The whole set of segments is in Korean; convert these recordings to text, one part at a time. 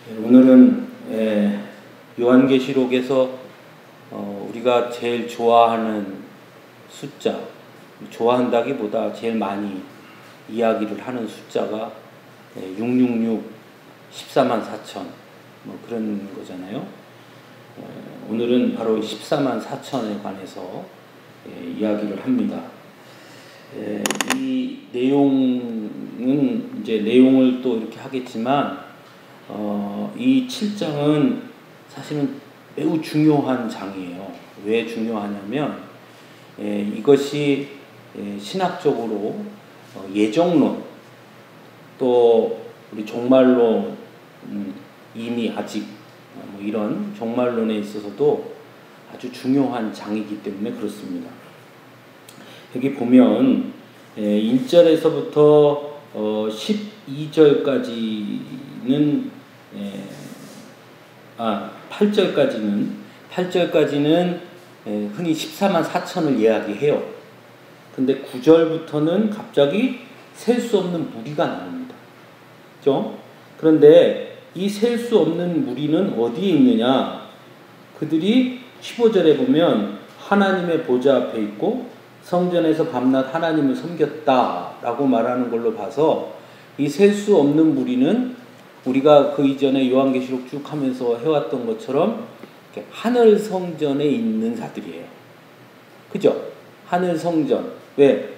오늘은 요한계시록에서 우리가 제일 좋아하는 숫자, 좋아한다기보다 제일 많이 이야기를 하는 숫자가 666, 14만 4천 뭐 그런 거잖아요. 오늘은 바로 14만 4천에 관해서 이야기를 합니다. 이 내용은 이제 내용을 또 이렇게 하겠지만 이 7장은 사실은 매우 중요한 장이에요. 왜 중요하냐면 이것이 신학적으로 예정론 또 우리 종말론 이미 아직 뭐 이런 종말론에 있어서도 아주 중요한 장이기 때문에 그렇습니다. 여기 보면 1절에서부터 12절까지는 8절까지는 흔히 14만 4천을 이야기해요. 근데 9절부터는 갑자기 셀 수 없는 무리가 나옵니다. 그죠? 그런데 이 셀 수 없는 무리는 어디에 있느냐? 그들이 15절에 보면 하나님의 보좌 앞에 있고 성전에서 밤낮 하나님을 섬겼다라고 말하는 걸로 봐서 이 셀 수 없는 무리는 우리가 그 이전에 요한계시록 쭉 하면서 해왔던 것처럼 하늘 성전에 있는 자들이에요. 그죠? 하늘 성전. 왜?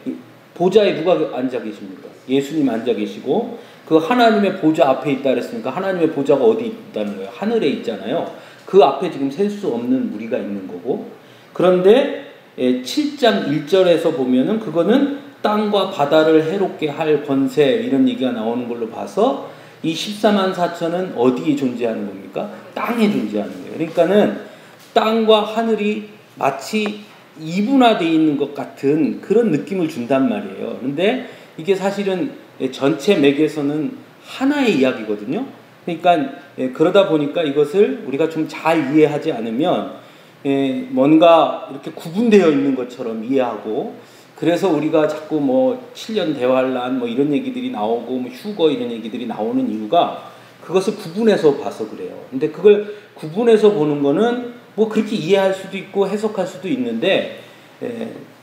보좌에 누가 앉아 계십니까? 예수님 앉아 계시고 그 하나님의 보좌 앞에 있다 그랬으니까 하나님의 보좌가 어디 있다는 거예요? 하늘에 있잖아요. 그 앞에 지금 셀 수 없는 무리가 있는 거고, 그런데 7장 1절에서 보면은 그거는 땅과 바다를 해롭게 할 권세 이런 얘기가 나오는 걸로 봐서 이 14만 4천은 어디에 존재하는 겁니까? 땅에 존재하는 거예요. 그러니까는 땅과 하늘이 마치 이분화되어 있는 것 같은 그런 느낌을 준단 말이에요. 그런데 이게 사실은 전체 맥에서는 하나의 이야기거든요. 그러니까 그러다 보니까 이것을 우리가 좀 잘 이해하지 않으면 뭔가 이렇게 구분되어 있는 것처럼 이해하고, 그래서 우리가 자꾸 뭐 7년 대환란 뭐 이런 얘기들이 나오고 뭐 휴거 이런 얘기들이 나오는 이유가 그것을 구분해서 봐서 그래요. 근데 그걸 구분해서 보는 거는 뭐 그렇게 이해할 수도 있고 해석할 수도 있는데,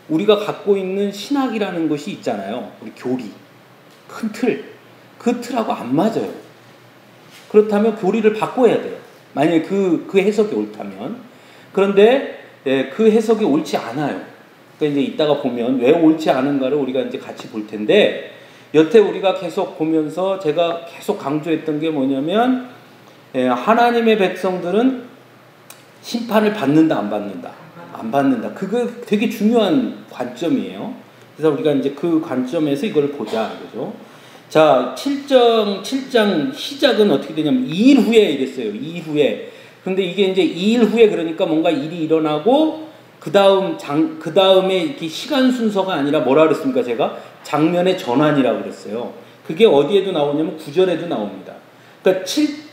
우리가 갖고 있는 신학이라는 것이 있잖아요. 우리 교리, 큰 틀, 그 틀하고 안 맞아요. 그렇다면 교리를 바꿔야 돼요. 만약에 그 해석이 옳다면. 그런데 그 해석이 옳지 않아요. 그러니까 이제 이따가 보면 왜 옳지 않은가를 우리가 이제 같이 볼 텐데, 여태 우리가 계속 보면서 제가 계속 강조했던 게 뭐냐면 하나님의 백성들은 심판을 받는다 안 받는다? 안 받는다. 그거 되게 중요한 관점이에요. 그래서 우리가 이제 그 관점에서 이걸 보자, 그죠? 자, 7장 시작은 어떻게 되냐면 2일 후에 이랬어요. 2일 후에. 근데 이게 이제 2일 후에 그러니까 뭔가 일이 일어나고 그 다음에 이렇게 시간 순서가 아니라 뭐라 그랬습니까? 제가 장면의 전환이라고 그랬어요. 그게 어디에도 나오냐면 9절에도 나옵니다. 그러니까 7장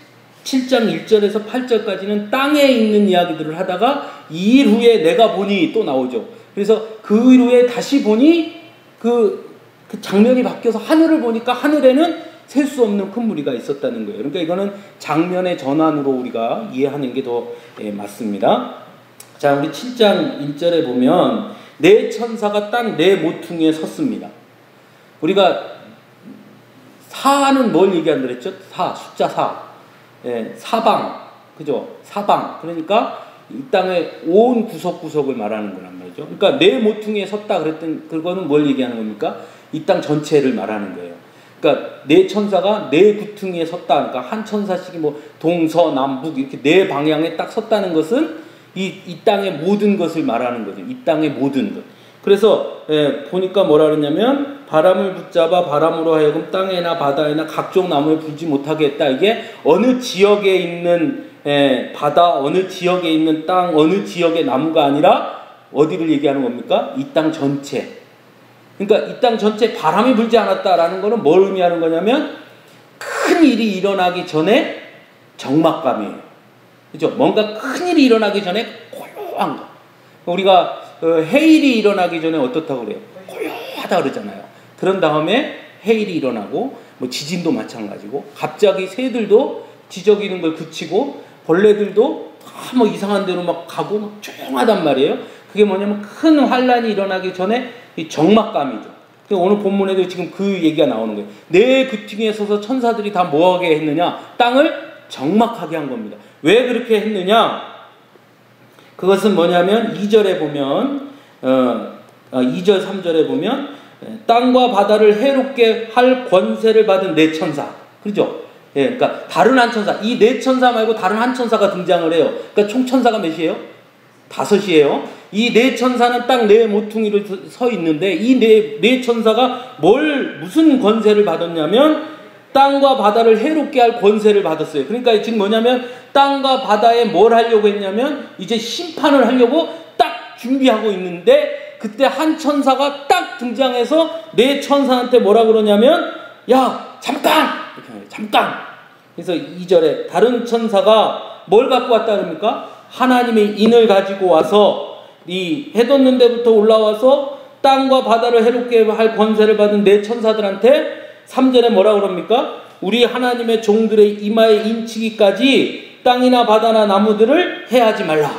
1절에서 8절까지는 땅에 있는 이야기들을 하다가 2일 후에 내가 보니 또 나오죠. 그래서 그 일 후에 다시 보니 그 장면이 바뀌어서 하늘을 보니까 하늘에는 셀 수 없는 큰 무리가 있었다는 거예요. 그러니까 이거는 장면의 전환으로 우리가 이해하는 게 더 맞습니다. 자, 우리 7장 1절에 보면 네 천사가 땅 네 모퉁이에 섰습니다. 우리가 사는 뭘 얘기한다 그랬죠? 숫자 4. 사방. 그죠? 사방. 그러니까 이 땅의 온 구석구석을 말하는 거란 말이죠. 그러니까 네 모퉁이에 섰다 그랬던 그거는 뭘 얘기하는 겁니까? 이 땅 전체를 말하는 거예요. 그러니까 네 천사가 네 구퉁이에 섰다. 그러니까 한 천사씩이 뭐 동서남북 이렇게 네 방향에 딱 섰다는 것은 이 땅의 모든 것을 말하는 거죠. 이 땅의 모든 것. 그래서 보니까 뭐라 그러냐면 바람을 붙잡아 바람으로 하여금 땅에나 바다에나 각종 나무에 불지 못하게 했다. 이게 어느 지역에 있는 바다, 어느 지역에 있는 땅, 어느 지역의 나무가 아니라 어디를 얘기하는 겁니까? 이 땅 전체. 그러니까 이 땅 전체 바람이 불지 않았다라는 거는 뭘 의미하는 거냐면 큰 일이 일어나기 전에 적막감이에요. 그죠? 뭔가 큰 일이 일어나기 전에 고요한 거. 우리가 해일이 일어나기 전에 어떻다고 그래요? 고요하다 그러잖아요. 그런 다음에 해일이 일어나고 뭐 지진도 마찬가지고 갑자기 새들도 지저귀는 걸 그치고 벌레들도 다 뭐 이상한 데로 막 가고 막 조용하단 말이에요. 그게 뭐냐면 큰 환란이 일어나기 전에 이 적막감이죠. 오늘 본문에도 지금 그 얘기가 나오는 거예요. 내 귀퉁이에 서서 천사들이 다 뭐하게 했느냐? 땅을 적막하게 한 겁니다. 왜 그렇게 했느냐? 그것은 뭐냐면 2절에 보면 2절 3절에 보면 땅과 바다를 해롭게 할 권세를 받은 네 천사. 그렇죠? 예, 그러니까 다른 한 천사. 이 네 천사 말고 다른 한 천사가 등장을 해요. 그러니까 총 천사가 몇이에요? 5이에요. 이 네 천사는 딱 네 모퉁이로 서 있는데 이 네 천사가 무슨 권세를 받았냐면 땅과 바다를 해롭게 할 권세를 받았어요. 그러니까 지금 뭐냐면 땅과 바다에 뭘 하려고 했냐면 이제 심판을 하려고 딱 준비하고 있는데 그때 한 천사가 딱 등장해서 네 천사한테 뭐라 그러냐면 야 잠깐! 잠깐! 그래서 2절에 다른 천사가 뭘 갖고 왔다 그럽니까? 하나님의 인을 가지고 와서 이 해돋는 데부터 올라와서 땅과 바다를 해롭게 할 권세를 받은 네 천사들한테 3절에 뭐라 그럽니까? 우리 하나님의 종들의 이마에 인치기까지 땅이나 바다나 나무들을 해하지 말라.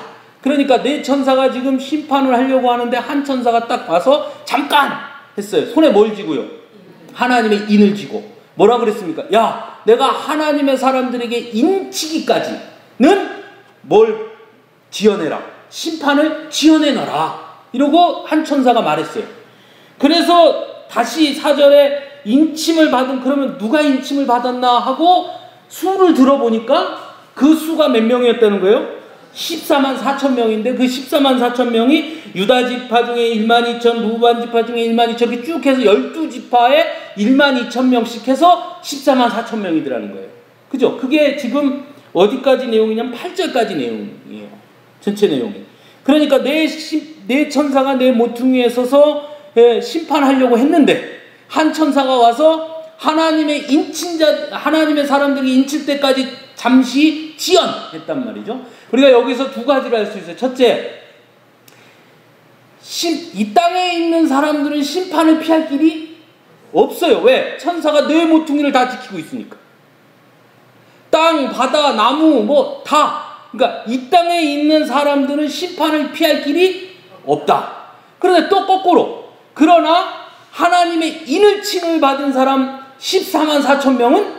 그러니까 네 천사가 지금 심판을 하려고 하는데 한 천사가 딱 와서 잠깐! 했어요. 손에 뭘 쥐고요? 하나님의 인을 쥐고. 뭐라 그랬습니까? 야, 내가 하나님의 사람들에게 인치기까지는 뭘 지어내라. 심판을 지어내놔라. 이러고 한 천사가 말했어요. 그래서 다시 4절에 인침을 받은 그러면 누가 인침을 받았나 하고 수를 들어보니까 그 수가 몇 명이었다는 거예요? 14만 4천 명인데 그 14만 4천 명이 유다 지파 중에 1만 2천, 루반 지파 중에 1만 2천 이렇게 쭉 해서 12지파에 1만 2천 명씩 해서 14만 4천 명이더라는 거예요. 그죠? 그게 지금 어디까지 내용이냐면 8절까지 내용이에요. 전체 내용이. 그러니까 네 천사가 네 모퉁이에 서서 심판하려고 했는데 한 천사가 와서 하나님의 사람들이 인칠 때까지 잠시 지연했단 말이죠. 우리가 여기서 두 가지를 알 수 있어요. 첫째, 이 땅에 있는 사람들은 심판을 피할 길이 없어요. 왜? 천사가 네 모퉁이를 다 지키고 있으니까. 땅, 바다, 나무 뭐 다. 그러니까 이 땅에 있는 사람들은 심판을 피할 길이 없다. 그런데 또 거꾸로. 그러나 하나님의 인을 칭을 받은 사람 14만 4천 명은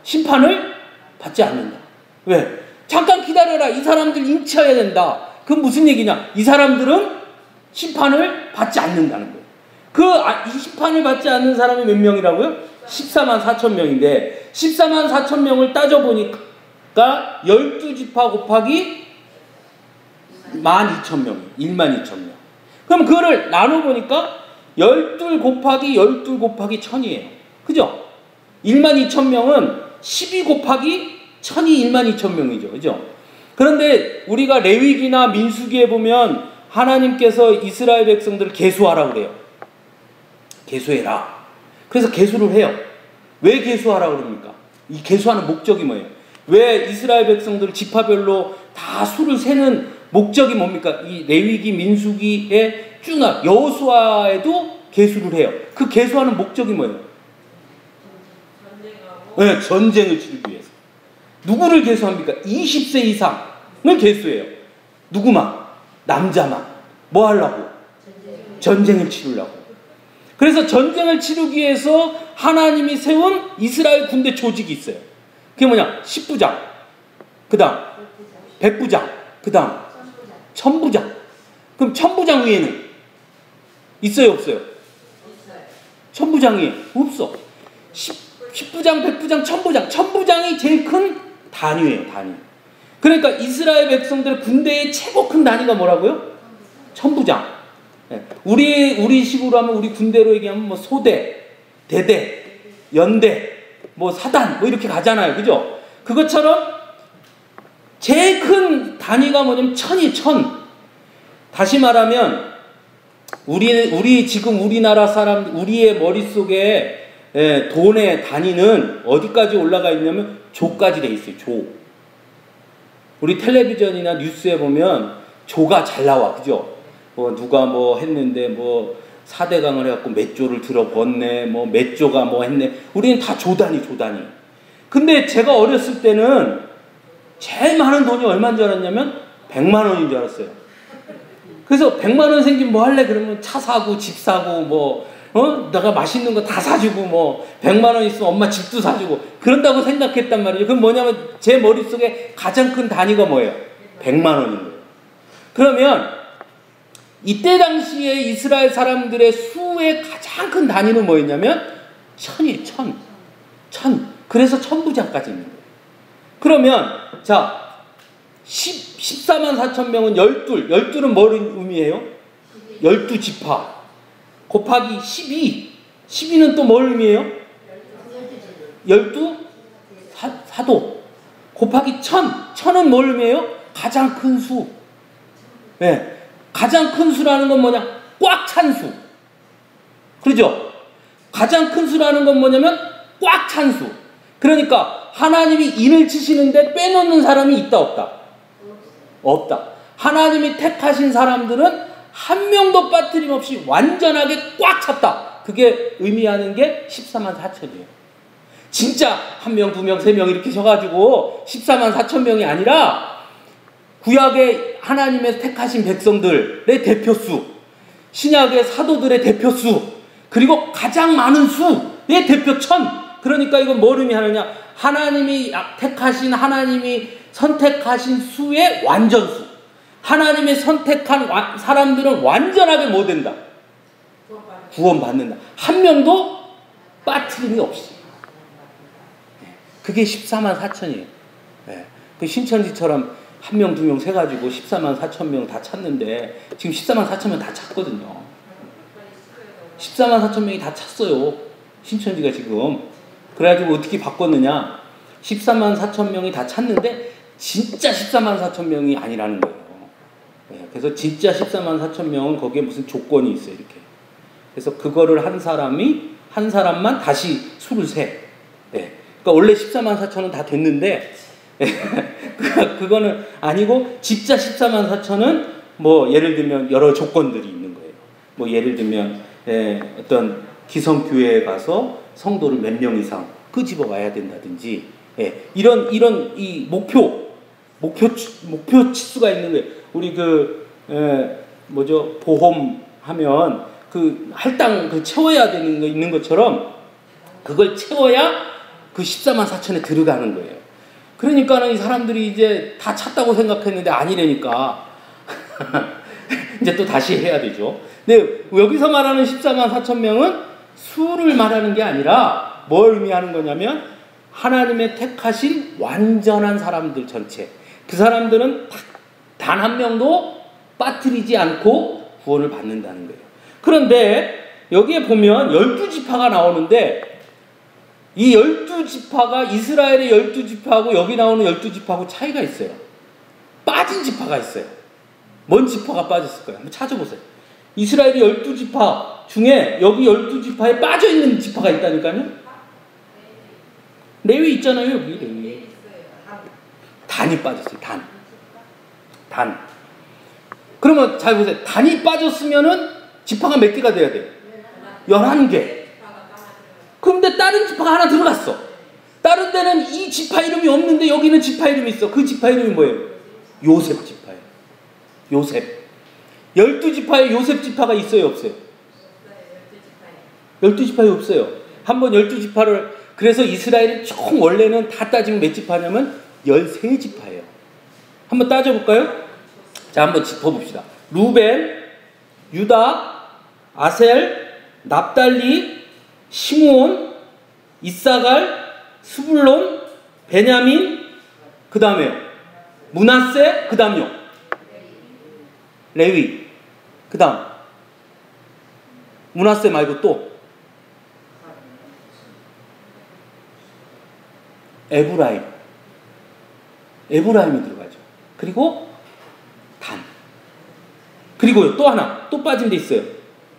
심판을 받지 않는다. 왜? 잠깐 기다려라. 이 사람들 인치해야 된다. 그건 무슨 얘기냐? 이 사람들은 심판을 받지 않는다는 거예요. 이 심판을 받지 않는 사람이 몇 명이라고요? 14만 4천 명인데 14만 4천 명을 따져보니까 12지파 곱하기 12,000명이에요. 12,000명. 그럼 그거를 나눠보니까 12 곱하기 12 곱하기 1000이에요. 그죠? 12,000명은 12 곱하기 1000이 12,000명이죠. 그죠? 그런데 우리가 레위기나 민수기에 보면 하나님께서 이스라엘 백성들을 계수하라고 그래요. 계수해라. 그래서 계수를 해요. 왜 계수하라고 그럽니까? 이 계수하는 목적이 뭐예요? 왜 이스라엘 백성들을 지파별로 다 수를 세는 목적이 뭡니까? 이 레위기, 민수기에 쭉 여호수아에도 계수를 해요. 그 계수하는 목적이 뭐예요? 네, 전쟁을 치르기 위해서. 누구를 계수합니까? 20세 이상을 계수해요. 누구만? 남자만. 뭐 하려고? 전쟁을 치르려고. 그래서 전쟁을 치르기 위해서 하나님이 세운 이스라엘 군대 조직이 있어요. 그게 뭐냐? 10부장. 그 다음 100부장. 그 다음 1000부장. 그럼 1000부장 위에는 있어요? 없어요? 1000부장이 없어. 10부장, 100부장, 1000부장. 1000부장이 제일 큰 단위예요. 단위. 그러니까 이스라엘 백성들 군대의 최고 큰 단위가 뭐라고요? 1000부장. 우리 식으로 하면 우리 군대로 얘기하면 뭐 소대, 대대, 연대, 뭐 사단 뭐 이렇게 가잖아요. 그죠? 그것처럼 제일 큰 단위가 뭐냐면 1000이 1000. 다시 말하면 우리 지금 우리나라 사람 우리의 머릿속에 돈의 단위는 어디까지 올라가 있냐면 조까지 돼 있어요. 조. 우리 텔레비전이나 뉴스에 보면 조가 잘 나와. 그죠? 뭐 누가 뭐 했는데 뭐 4대강을 해갖고 몇 조를 들어봤네. 뭐 몇 조가 뭐 했네. 우리는 다 조 단위. 근데 제가 어렸을 때는 제일 많은 돈이 얼마인 줄 알았냐면 100만 원인 줄 알았어요. 그래서 100만 원 생기면 뭐 할래? 그러면 차 사고 집 사고 뭐 내가 맛있는 거 다 사주고 뭐 100만 원 있으면 엄마 집도 사주고 그런다고 생각했단 말이에요. 그럼 뭐냐면 제 머릿속에 가장 큰 단위가 뭐예요? 100만 원인 거예요. 그러면 이때 당시에 이스라엘 사람들의 수의 가장 큰 단위는 뭐였냐면 천이에요. 천. 그래서 천부장까지 있는 거예요. 그러면 자 14만 4천 명은 12는 뭘 의미해요? 12지파 곱하기 12는 또 뭘 의미해요? 12 사도 곱하기 1000은 뭘 의미해요? 가장 큰 수. 네. 가장 큰 수라는 건 뭐냐? 꽉 찬 수. 그렇죠? 가장 큰 수라는 건 뭐냐면 꽉 찬 수. 그러니까 하나님이 인을 치시는데 빼놓는 사람이 있다 없다? 없다. 하나님이 택하신 사람들은 한 명도 빠뜨림 없이 완전하게 꽉 찼다. 그게 의미하는 게 14만 4천이에요. 진짜 한 명, 두 명, 세 명 이렇게 셔가지고 14만 4천 명이 아니라 구약의 하나님의 택하신 백성들의 대표수, 신약의 사도들의 대표수, 그리고 가장 많은 수의 대표 1000. 그러니까 이건 뭘 의미하느냐? 하나님이 택하신, 하나님이 선택하신 수의 완전수. 하나님의 선택한 사람들은 완전하게 뭐 된다? 구원받는다. 한 명도 빠트림이 없이. 그게 14만 4천이에요. 그 신천지처럼 한 명, 두 명 세가지고 14만 4천 명 다 찼는데 지금 14만 4천 명 다 찼거든요. 14만 4천 명이 다 찼어요. 신천지가 지금. 그래가지고 어떻게 바꿨느냐? 14만 4천 명이 다 찼는데 진짜 14만 4천 명이 아니라는 거예요. 그래서 진짜 14만 4천 명은 거기에 무슨 조건이 있어요. 이렇게. 그래서 그거를 한 사람만 다시 수를 세. 그러니까 원래 14만 4천은 다 됐는데 그거는 아니고 진짜 14만 4천은 뭐 예를 들면 여러 조건들이 있는 거예요. 뭐 예를 들면 어떤 기성교회에 가서 성도를 몇 명 이상 끄집어 와야 된다든지 이런 이 목표 치수가 있는 거예요. 우리 보험 하면 그 할당 채워야 되는 거 있는 것처럼 그걸 채워야 그 14만 4천에 들어가는 거예요. 그러니까는 이 사람들이 이제 다 찼다고 생각했는데 아니라니까 이제 또 다시 해야 되죠. 근데 여기서 말하는 14만 4천 명은 수를 말하는 게 아니라 뭘 의미하는 거냐면 하나님의 택하신 완전한 사람들 전체. 그 사람들은 단 한 명도 빠뜨리지 않고 구원을 받는다는 거예요. 그런데 여기에 보면 12지파가 나오는데 이 12지파가 이스라엘의 12지파하고 여기 나오는 12지파하고 차이가 있어요. 빠진 지파가 있어요. 뭔 지파가 빠졌을까요? 한번 찾아보세요. 이스라엘의 12지파 중에 여기 12지파에 빠져있는 지파가 있다니까요. 레위 있잖아요. 여기 레위. 단이 빠졌어요. 단. 그러면 잘 보세요. 단이 빠졌으면은 지파가 몇 개가 돼야 돼요? 11개. 그런데 다른 지파가 하나 들어갔어. 다른 데는 이 지파 이름이 없는데 여기는 지파 이름이 있어. 그 지파 이름이 뭐예요? 요셉 지파예요. 요셉. 12지파에 요셉 지파가 있어요? 없어요? 12지파에 없어요. 한번 12지파를 그래서 이스라엘이 총 원래는 다 따지면 몇 지파냐면 13지파예요. 한번 따져볼까요? 자, 한번 짚어봅시다. 루벤, 유다, 아셀, 납달리, 시므온, 이사갈, 스불론, 베냐민, 그 다음에요. 므낫세, 그 다음요. 레위, 그 다음. 므낫세 말고 또. 에브라임이 들어가죠. 그리고 단. 그리고요, 또 하나, 또 빠진 데 있어요.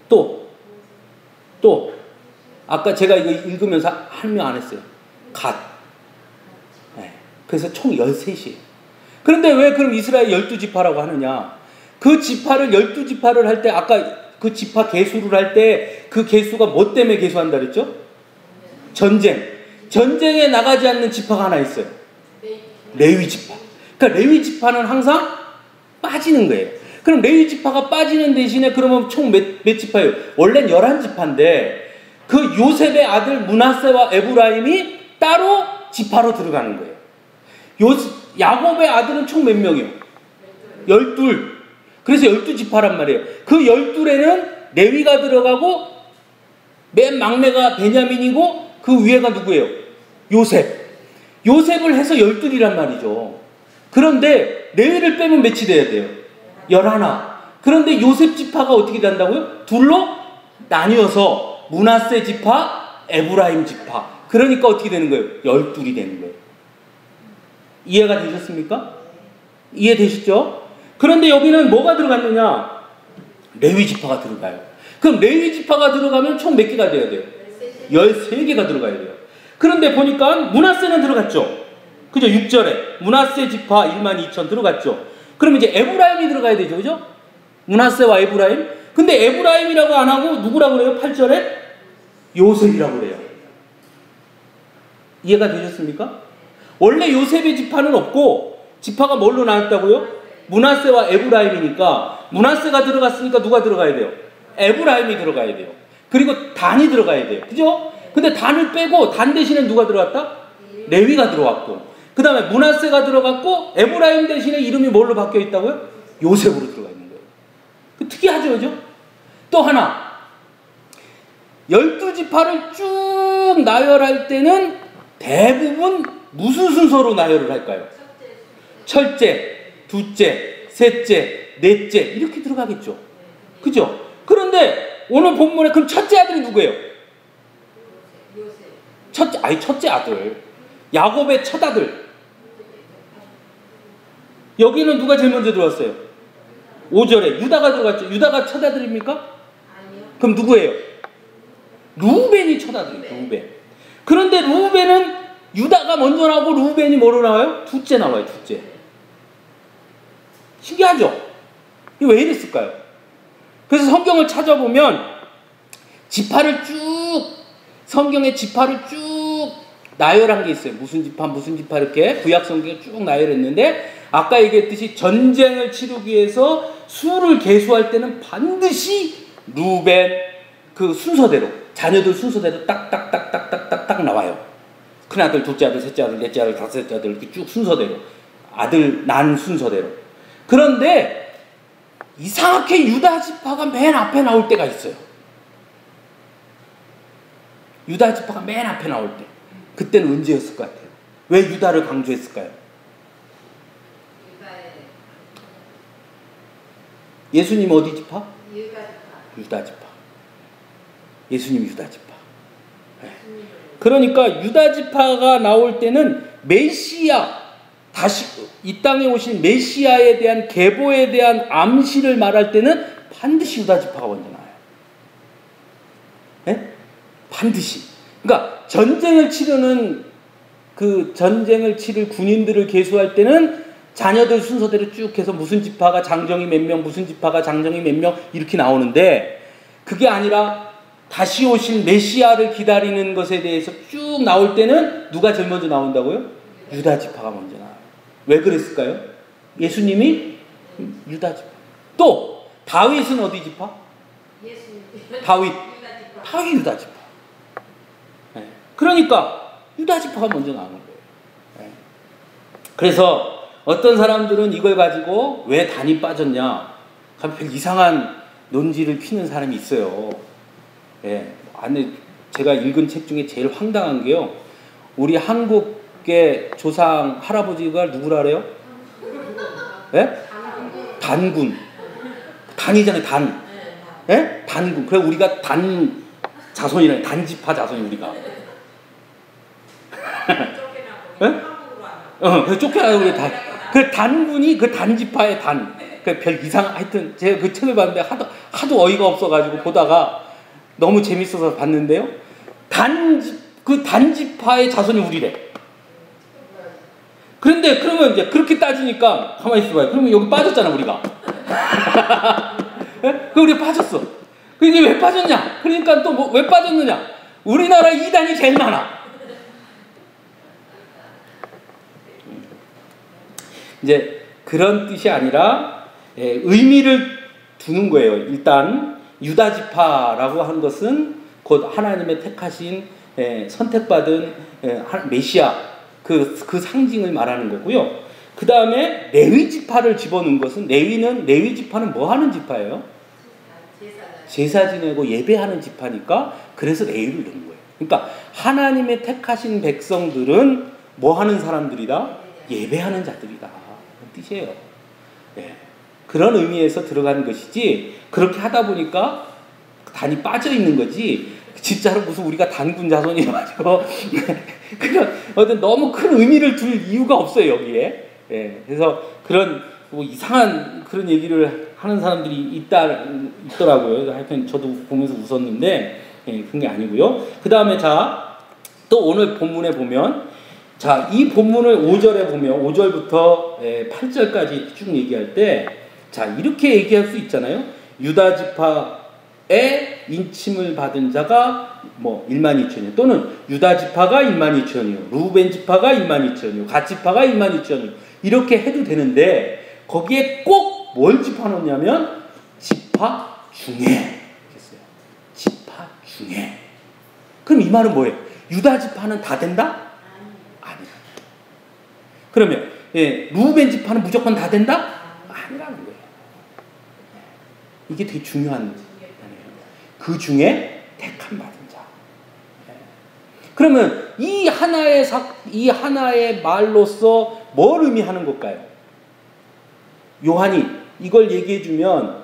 또. 아까 제가 이거 읽으면서 한 명 안 했어요. 갓. 그래서 총 13이에요. 그런데 왜 그럼 이스라엘 12지파라고 하느냐? 그 지파를 12지파를 할 때 아까 그 지파 계수를 할 때 그 계수가 뭐 때문에 계수한다 그랬죠? 전쟁. 전쟁에 나가지 않는 지파가 하나 있어요. 레위 지파. 그러니까 레위 지파는 항상 빠지는 거예요. 그럼 레위 지파가 빠지는 대신에 그러면 총 몇 지파예요? 원래는 11지파인데 그 요셉의 아들 므낫세와 에브라임이 따로 지파로 들어가는 거예요. 야곱의 아들은 총 몇 명이요? 12. 그래서 12지파란 말이에요. 그 12에는 레위가 들어가고 맨 막내가 베냐민이고 그 위에가 누구예요? 요셉. 요셉을 해서 12이란 말이죠. 그런데 레위를 빼면 몇이 돼야 돼요? 11. 그런데 요셉 지파가 어떻게 된다고요? 둘로 나뉘어서 므낫세 지파, 에브라임 지파. 그러니까 어떻게 되는 거예요? 12이 되는 거예요. 이해가 되셨습니까? 이해되시죠? 그런데 여기는 뭐가 들어갔느냐? 레위 지파가 들어가요. 그럼 레위 지파가 들어가면 총 몇 개가 돼야 돼요? 13개가 들어가야 돼요. 그런데 보니까 므낫세는 들어갔죠. 그죠? 6절에 므낫세 지파 12,000 들어갔죠. 그럼 이제 에브라임이 들어가야 되죠. 그죠? 므낫세와 에브라임. 근데 에브라임이라고 안 하고 누구라고 그래요? 8절에 요셉이라고 그래요. 이해가 되셨습니까? 원래 요셉의 지파는 없고 지파가 뭘로 나왔다고요? 므낫세와 에브라임이니까 므낫세가 들어갔으니까 누가 들어가야 돼요? 에브라임이 들어가야 돼요. 그리고 단이 들어가야 돼요. 그죠? 근데 단을 빼고 단 대신에 누가 들어갔다? 레위가 들어왔고 그 다음에 므낫세가 들어갔고 에브라임 대신에 이름이 뭘로 바뀌어 있다고요? 요셉으로 들어가 있는 거예요. 그 특이하죠, 그죠? 또 하나 12지파를 쭉 나열할 때는 대부분 무슨 순서로 나열을 할까요? 첫째, 둘째, 셋째, 넷째 이렇게 들어가겠죠. 그죠? 그런데 오늘 본문에 그럼 첫째 아들이 누구예요? 첫째 아들. 야곱의 첫 아들. 여기는 누가 제일 먼저 들어왔어요? 5절에 유다가 들어갔죠. 유다가 첫 아들입니까? 아니요. 그럼 누구예요? 루벤이 첫 아들이에요. 루벤. 그런데 루벤은 유다가 먼저 나오고 루벤이 뭐로 나와요? 둘째 나와요. 둘째. 신기하죠? 이거 왜 이랬을까요? 그래서 성경을 찾아보면 지파를 쭉 성경의 지파를 쭉 나열한 게 있어요. 무슨 지파 이렇게 구약 성경에 쭉 나열했는데 아까 얘기했듯이 전쟁을 치르기 위해서 수를 계수할 때는 반드시 루벤 그 순서대로 자녀들 순서대로 딱딱딱딱딱딱 나와요. 큰아들, 둘째 아들, 셋째 아들, 넷째 아들, 다섯째 아들 이렇게 쭉 순서대로 아들 난 순서대로. 그런데 이상하게 유다 지파가 맨 앞에 나올 때가 있어요. 유다 지파가 맨 앞에 나올 때. 그때는 언제였을 것 같아요? 왜 유다를 강조했을까요? 예수님 어디 지파? 유다 지파. 예수님 유다 지파. 네. 그러니까 유다 지파가 나올 때는 메시아, 다시 이 땅에 오신 메시아에 대한 계보에 대한 암시를 말할 때는 반드시 유다 지파가 먼저 나와요. 네? 반드시. 그러니까 전쟁을 치르는 그 전쟁을 치를 군인들을 계수할 때는 자녀들 순서대로 쭉 해서 무슨 지파가 장정이 몇 명, 무슨 지파가 장정이 몇 명 이렇게 나오는데 그게 아니라 다시 오신 메시아를 기다리는 것에 대해서 쭉 나올 때는 누가 제일 먼저 나온다고요? 유다 지파가 먼저 나와요. 왜 그랬을까요? 예수님이 유다 지파. 또 다윗은 어디 지파? 다윗 유다 지파. 네. 그러니까 유다 지파가 먼저 나오는 거예요. 네. 그래서 어떤 사람들은 이걸 가지고 왜 단이 빠졌냐? 별 이상한 논지를 피는 사람이 있어요. 예. 안에 제가 읽은 책 중에 제일 황당한 게요. 우리 한국의 조상 할아버지가 누구라 그래요? 예? 단군. 단이잖아요, 단. 예? 단군. 그래 우리가 단 자손이래. 단지파 자손이 우리가. 예? 그 쫓겨나고 그래 단. 그 단군이 그 단지파의 단. 그 별 이상 하여튼 제가 그 책을 봤는데 하도 어이가 없어가지고 보다가 너무 재밌어서 봤는데요. 그 단지파의 자손이 우리래. 그런데 그러면 이제 그렇게 따지니까 가만히 있어봐요. 그러면 여기 빠졌잖아 우리가. 그 우리 빠졌어. 이게 왜 빠졌냐? 그러니까 또 왜 빠졌느냐? 우리나라 이단이 제일 많아. 이제 그런 뜻이 아니라 의미를 두는 거예요. 일단 유다 지파라고 한 것은 곧 하나님의 택하신 선택받은 메시아 그 상징을 말하는 거고요. 그 다음에 레위 지파를 집어넣은 것은 레위 지파는 뭐 하는 지파예요? 제사 지내고 예배하는 지파니까 그래서 레위를 넣은 거예요. 그러니까 하나님의 택하신 백성들은 뭐 하는 사람들이다? 예배하는 자들이다. 그런 뜻이에요. 네. 그런 의미에서 들어가는 것이지 그렇게 하다 보니까 단이 빠져 있는 거지 진짜로 무슨 우리가 단군 자손이어가지고 그런 어떤 너무 큰 의미를 둘 이유가 없어요 여기에. 예, 그래서 그런 뭐 이상한 그런 얘기를 하는 사람들이 있더라고요. 하여튼 저도 보면서 웃었는데 그런 게 아니고요. 그 다음에 또 오늘 본문에 보면 이 본문을 5절에 보면 5절부터 8절까지 쭉 얘기할 때 이렇게 얘기할 수 있잖아요. 유다 지파의 인침을 받은 자가 뭐 12,000이요. 또는 유다 지파가 12,000이요. 루벤 지파가 12,000이요. 갓 지파가 12,000이요. 이렇게 해도 되는데 거기에 꼭 뭘 집어넣냐면 지파 중에 했어요. 지파 중에. 그럼 이 말은 뭐예요? 유다 지파는 다 된다? 아니야. 그러면 루벤 지파는 무조건 다 된다? 아니라는 거예요. 이게 되게 중요한 단어예요. 그 중에 택함 받은 자. 그러면 이 하나의 말로서 뭘 의미하는 걸까요? 요한이 이걸 얘기해주면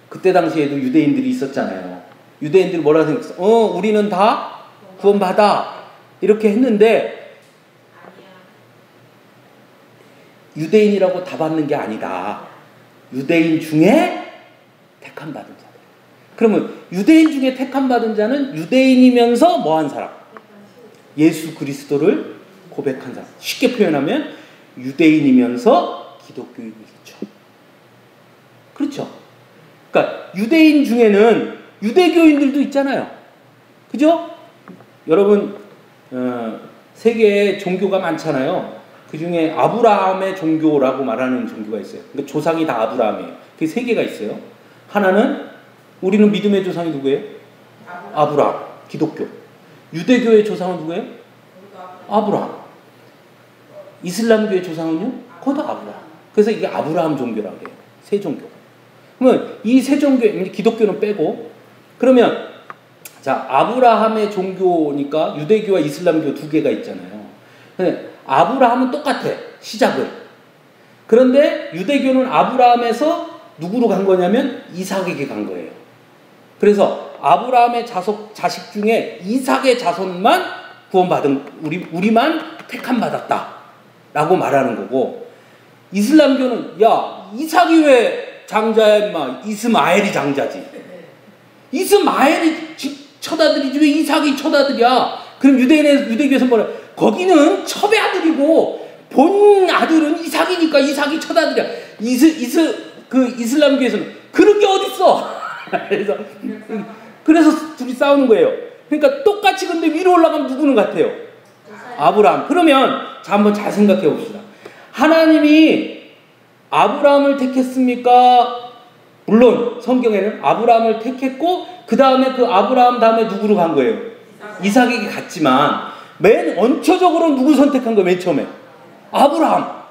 그때 당시에도 유대인들이 있었잖아요. 유대인들이 뭐라고 생각했어? 우리는 다 구원받아. 이렇게 했는데 유대인이라고 다 받는 게 아니다. 유대인 중에 택함 받은 자. 그러면 유대인 중에 택함 받은 자는 유대인이면서 뭐한 사람? 예수 그리스도를 고백한 사람. 쉽게 표현하면 유대인이면서 기독교인이겠죠. 그렇죠? 그러니까 유대인 중에는 유대교인들도 있잖아요. 그죠? 여러분 세계에 종교가 많잖아요. 그 중에 아브라함의 종교라고 말하는 종교가 있어요. 그러니까 조상이 다 아브라함이에요. 그게 세 개가 있어요. 하나는 우리는 믿음의 조상이 누구예요? 아브라함. 기독교. 유대교의 조상은 누구예요? 아브라함. 이슬람교의 조상은요? 그것도 아브라함. 그래서 이게 아브라함 종교라고 해요. 세 종교. 그러면 이 세 종교, 기독교는 빼고, 그러면 아브라함의 종교니까 유대교와 이슬람교 두 개가 있잖아요. 아브라함은 똑같아. 시작은. 그런데 유대교는 아브라함에서 누구로 간 거냐면 이삭에게 간 거예요. 그래서 아브라함의 자식 중에 이삭의 자손만 구원받은 우리만 택함 받았다 라고 말하는 거고, 이슬람교는 이삭이 왜 장자야 임마. 이스마엘이 장자지. 이스마엘이 처다들이지 왜 이삭이 처다들이야. 그럼 유대교에서 뭐라, 거기는 첩의 아들이고 본 아들은 이삭이니까 이삭이 처다들이야. 이슬람교에서는 그런 게 어딨어. 그래서 둘이 싸우는 거예요. 그러니까 똑같이 근데 위로 올라가면 누구는 같아요? 아브라함. 그러면 한번 잘 생각해 봅시다. 하나님이 아브라함을 택했습니까? 물론 성경에는 아브라함을 택했고 그 다음에 그 아브라함 다음에 누구로 간 거예요? 이삭에게 갔지만 맨 원초적으로 누구 선택한 거예요? 맨 처음에 아브라함.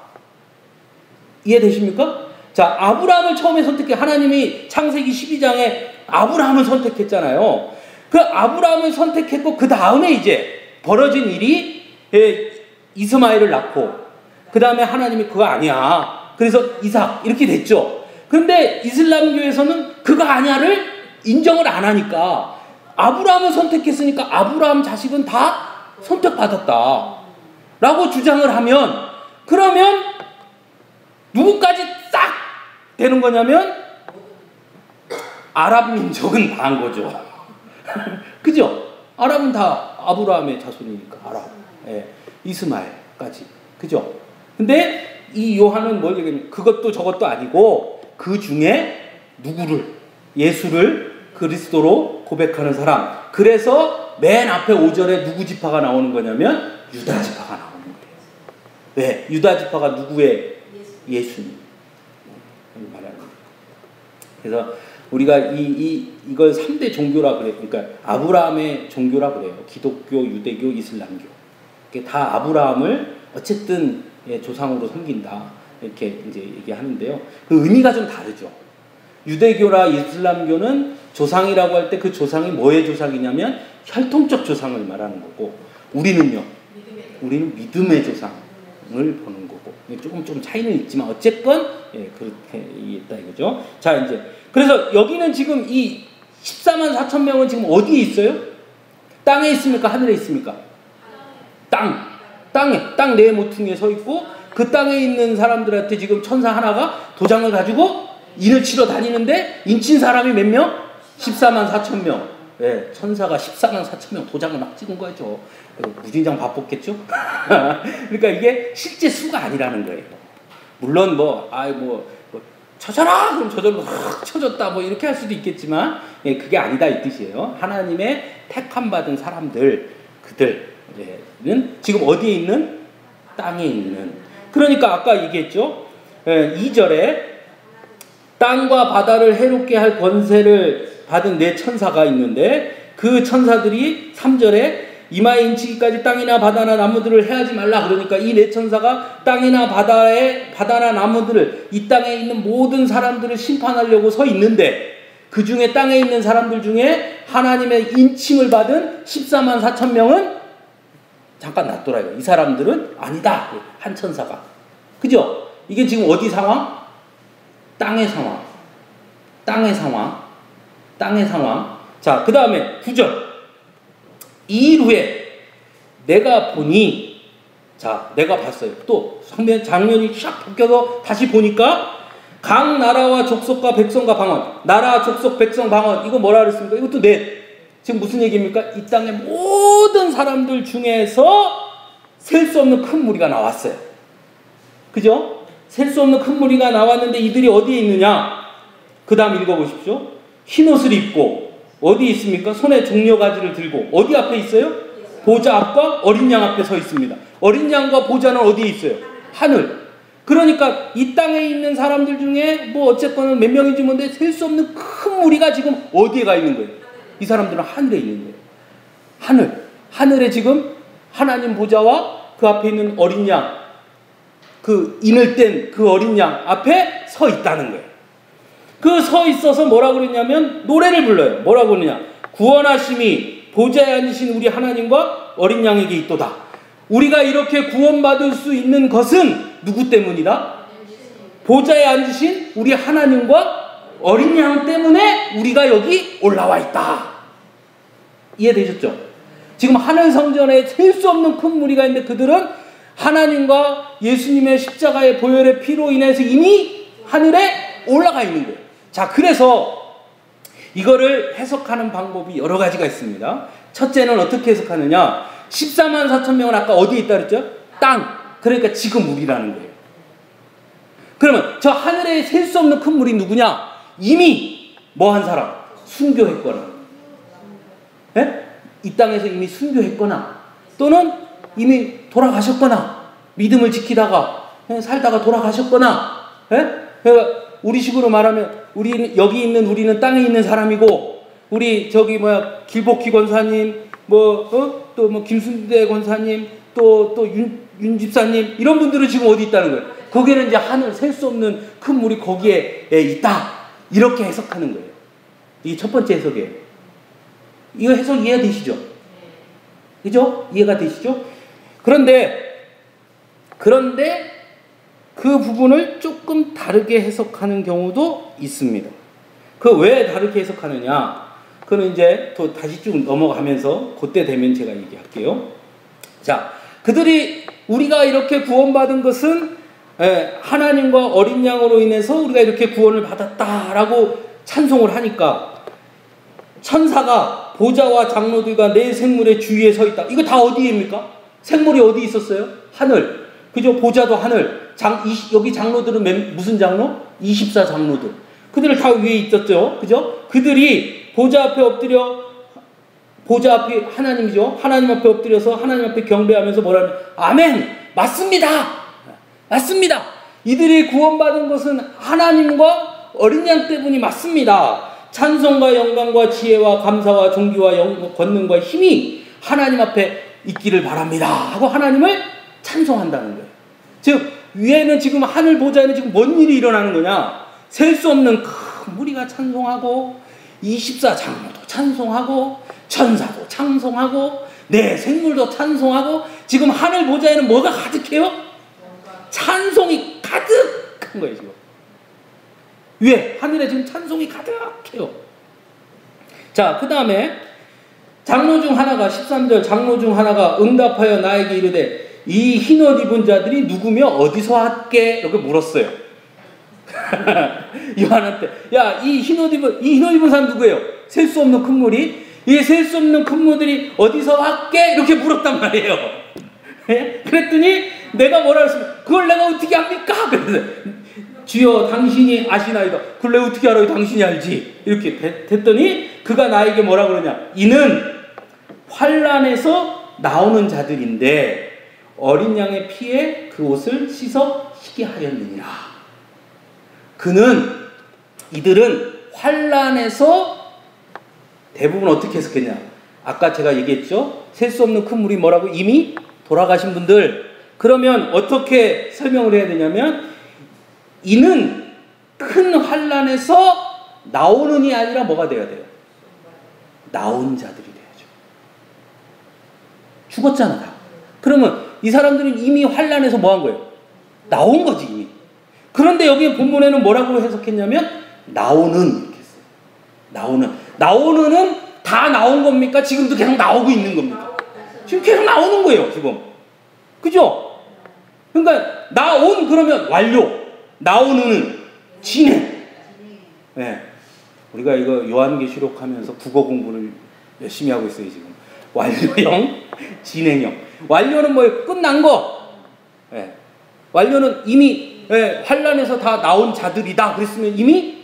이해되십니까? 아브라함을 처음에 선택해. 하나님이 창세기 12장에 아브라함을 선택했잖아요. 그 아브라함을 선택했고 그 다음에 이제 벌어진 일이 이스마엘을 낳고 그 다음에 하나님이 그거 아니야. 그래서 이삭 이렇게 됐죠. 그런데 이슬람교에서는 그거 아니야를 인정을 안 하니까 아브라함을 선택했으니까 아브라함 자식은 다 선택받았다 라고 주장을 하면, 그러면 누구까지 싹 되는 거냐면 아랍 민족은 다 한 거죠. 그죠? 아랍은 다 아브라함의 자손이니까 아랍. 이스마엘까지. 그죠? 근데 이 요한은 뭘 얘기하냐면 그것도 저것도 아니고 그 중에 누구를, 예수를 그리스도로 고백하는 사람. 그래서 맨 앞에 5절에 누구 지파가 나오는 거냐면 유다 지파가 나오는 거예요. 왜? 유다 지파가 누구의? 예수님. 말하는 거예요. 그래서 우리가 이걸 3대 종교라 그래요. 그러니까 아브라함의 종교라 그래요. 기독교, 유대교, 이슬람교. 이게 다 아브라함을 어쨌든 조상으로 섬긴다. 이렇게 이제 얘기하는데요. 그 의미가 좀 다르죠. 유대교나 이슬람교는 조상이라고 할 때 그 조상이 뭐의 조상이냐면 혈통적 조상을 말하는 거고, 우리는요. 우리는 믿음의 조상을 보는 거고. 조금 차이는 있지만 어쨌건 그렇게 있다 이거죠. 자, 이제 그래서 여기는 지금 이 14만 4천 명은 지금 어디에 있어요? 땅에 있습니까? 하늘에 있습니까? 땅 네 모퉁이에 서 있고, 그 땅에 있는 사람들한테 지금 천사 하나가 도장을 가지고 인을 치러 다니는데, 인친 사람이 몇 명? 14만 4천 명. 네, 천사가 14만 4천 명 도장을 막 찍은 거죠. 무진장 바빴겠죠? 그러니까 이게 실제 수가 아니라는 거예요. 물론 쳐져라! 그럼 저절로 확 쳐졌다. 뭐 이렇게 할 수도 있겠지만, 그게 아니다 이 뜻이에요. 하나님의 택함 받은 사람들, 그들은 지금 어디에 있는? 땅에 있는. 그러니까 아까 얘기했죠. 2절에 땅과 바다를 해롭게 할 권세를 받은 네 천사가 있는데, 그 천사들이 3절에 이마에 인치기까지 땅이나 바다나 나무들을 해하지 말라. 그러니까 이 네 천사가 땅이나 바다나 나무들을, 이 땅에 있는 모든 사람들을 심판하려고 서 있는데, 그 중에 땅에 있는 사람들 중에 하나님의 인침을 받은 14만 4천 명은 잠깐 놔둬라. 이 사람들은 아니다. 한 천사가. 그죠? 이게 지금 어디 상황? 땅의 상황. 자, 그 다음에 9절. 2일 후에 내가 보니, 자, 내가 봤어요. 또 장면이 샥 바뀌어서 다시 보니까 각 나라와 족속과 백성과 방언, 나라, 족속, 백성, 방언, 이거 뭐라 그랬습니까? 이것도 넷. 지금 무슨 얘기입니까? 이 땅의 모든 사람들 중에서 셀 수 없는 큰 무리가 나왔어요. 그죠? 셀 수 없는 큰 무리가 나왔는데 이들이 어디에 있느냐? 그 다음 읽어보십시오. 흰 옷을 입고 어디 있습니까? 손에 종려가지를 들고 어디 앞에 있어요? 보좌 앞과 어린 양 앞에 서 있습니다. 어린 양과 보좌는 어디에 있어요? 하늘. 그러니까 이 땅에 있는 사람들 중에 뭐 어쨌거나 몇 명인지 모르는데 셀 수 없는 큰 무리가 지금 어디에 가 있는 거예요? 이 사람들은 하늘에 있는 거예요. 하늘에 지금 하나님 보좌와 그 앞에 있는 어린 양, 그 인을 뗀 그 어린 양 앞에 서 있다는 거예요. 그 서 있어서 뭐라고 그러냐면 노래를 불러요. 뭐라고 그러냐? 구원하심이 보좌에 앉으신 우리 하나님과 어린 양에게 있도다. 우리가 이렇게 구원받을 수 있는 것은 누구 때문이다? 보좌에 앉으신 우리 하나님과 어린 양 때문에 우리가 여기 올라와 있다. 이해되셨죠? 지금 하늘 성전에 셀 수 없는 큰 무리가 있는데 그들은 하나님과 예수님의 십자가의 보혈의 피로 인해서 이미 하늘에 올라가 있는 거예요. 자, 그래서 이거를 해석하는 방법이 여러 가지가 있습니다. 첫째는 어떻게 해석하느냐? 14만 4천 명은 아까 어디에 있다 그랬죠? 땅. 그러니까 지금 우리라는 거예요. 그러면 저 하늘에 셀 수 없는 큰 물이 누구냐? 이미 뭐 한 사람? 순교했거나, 이 땅에서 이미 순교했거나, 또는 이미 돌아가셨거나, 믿음을 지키다가 살다가 돌아가셨거나, 그러니까 우리 식으로 말하면 우리는 여기 있는 우리는 땅에 있는 사람이고, 우리 저기 길복희 권사님, 또 김순대 권사님, 또 윤 집사님, 이런 분들은 지금 어디 있다는 거예요? 거기는 이제 하늘 셀 수 없는 큰 물이 거기에 있다. 이렇게 해석하는 거예요. 이게 첫 번째 해석이에요. 이거 해석 이해가 되시죠? 그죠? 이해가 되시죠? 그런데 그 부분을 조금 다르게 해석하는 경우도 있습니다. 그 왜 다르게 해석하느냐? 그는 이제 또 다시 쭉 넘어가면서 그때 되면 제가 얘기할게요. 자, 우리가 이렇게 구원받은 것은 하나님과 어린 양으로 인해서 우리가 이렇게 구원을 받았다라고 찬송을 하니까, 천사가 보좌와 장로들과 네 생물의 주위에 서 있다. 이거 다 어디입니까? 생물이 어디 있었어요? 하늘. 그죠? 보좌도 하늘. 여기 장로들은 무슨 장로? 24 장로들. 그들을 다 위에 있었죠. 그죠? 그들이 보좌 앞에 하나님이죠. 하나님 앞에 엎드려서 하나님 앞에 경배하면서 뭐라는? 아멘! 맞습니다! 맞습니다. 이들이 구원받은 것은 하나님과 어린 양 때문이 맞습니다. 찬송과 영광과 지혜와 감사와 존귀와 권능과 힘이 하나님 앞에 있기를 바랍니다 하고 하나님을 찬송한다는 거예요. 즉 위에는 지금 하늘 보좌에는 지금 뭔 일이 일어나는 거냐? 셀 수 없는 큰 무리가 찬송하고 24장로도 찬송하고 천사도 찬송하고 내 생물도 찬송하고 지금 하늘 보좌에는 뭐가 가득해요? 찬송이 가득한 거예요. 지금 위에 하늘에 지금 찬송이 가득해요. 자, 그 다음에 장로 중 하나가 13절 장로 중 하나가 응답하여 나에게 이르되 이 흰옷 입은 자들이 누구며 어디서 왔게? 이렇게 물었어요. 요한한테 야, 이 흰옷 입은 사람 누구예요? 셀 수 없는 큰 무리. 이 셀 수 없는 큰 무들이 어디서 왔게? 이렇게 물었단 말이에요. 예? 그랬더니 내가 뭐라 했으면 그걸 내가 어떻게 합니까? 그래서 주여 당신이 아시나이다. 그걸 내가 어떻게 알아요? 당신이 알지. 이렇게 됐더니 그가 나에게 뭐라 그러냐? 이는 환난에서 나오는 자들인데 어린 양의 피에 그 옷을 씻어 희게 하였느니라. 이들은 환난에서 대부분 어떻게 해석했냐? 아까 제가 얘기했죠? 셀 수 없는 큰 물이 뭐라고? 이미 돌아가신 분들. 그러면 어떻게 설명을 해야 되냐면 이는 큰 환난에서 나오는이 아니라 뭐가 돼야 돼요? 나온 자들이 돼야죠. 죽었잖아 다. 그러면 이 사람들은 이미 환난에서 뭐 한 거예요? 나온 거지 이미. 그런데 여기 본문에는 뭐라고 해석했냐면 나오는 이렇게 했어요. 나오는은 다 나온 겁니까? 지금도 계속 나오고 있는 겁니까? 지금 계속 나오는 거예요 지금. 그죠? 그러니까 나온 그러면 완료. 나오는 진행. 네. 우리가 이거 요한계시록 하면서 국어 공부를 열심히 하고 있어요 지금. 완료형, 진행형. 완료는 뭐예요? 끝난 거. 네. 완료는 이미 환난에서 다 나온 자들이다. 그랬으면 이미